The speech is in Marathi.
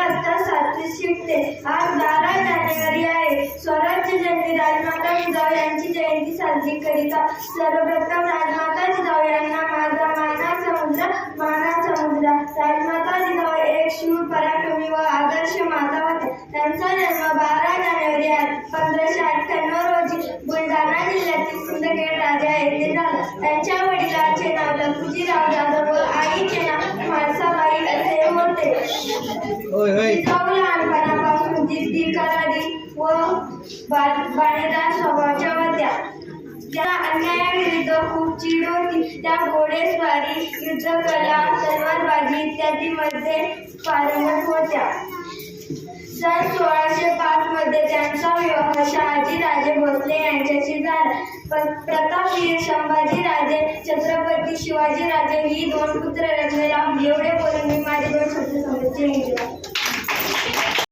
इयत्ता 7वी शिकते. आज 12 जानेवारी आहे. स्वराज्य जननी राजमाता जिजाऊ यांची जयंती साजरी करीता सर्वप्रथम राजमाता जिजाऊ यांना माझा मानाचा मुद्रा. राजमाता जिजाऊ एक शूर, पराक्रमी व आदर्श माता होत्या. त्यांचा जन्म 12 जानेवारी 1598 रोजी बुलढाणा जिल्ह्यातील सिंदखेड राजा येथे झाला. त्यांच्या वडिलांचे नाव लखुजीराव जाधव व आईचे नाव म्हाळसाबाई असे होते. जिजाऊ लहानपणापासून जिद्दी, करारी व बाणेदार स्वभावाच्या होत्या. ज्या अन्यायाविरुद्ध खूप चीड होती. त्या घोडेस्वारी, युद्धकला, तलवारबाजी इत्यादीमध्ये पारंगत होत्या. सन 1605 मध्ये त्यांचा विवाह शहाजीराजे भोसले यांच्याशी झाला. प्रतापवीर संभाजीराजे, छत्रपती शिवाजीराजे ही 2 पुत्र रचलेला. एवढे बोलून मी माझे 2 शब्द संपवते.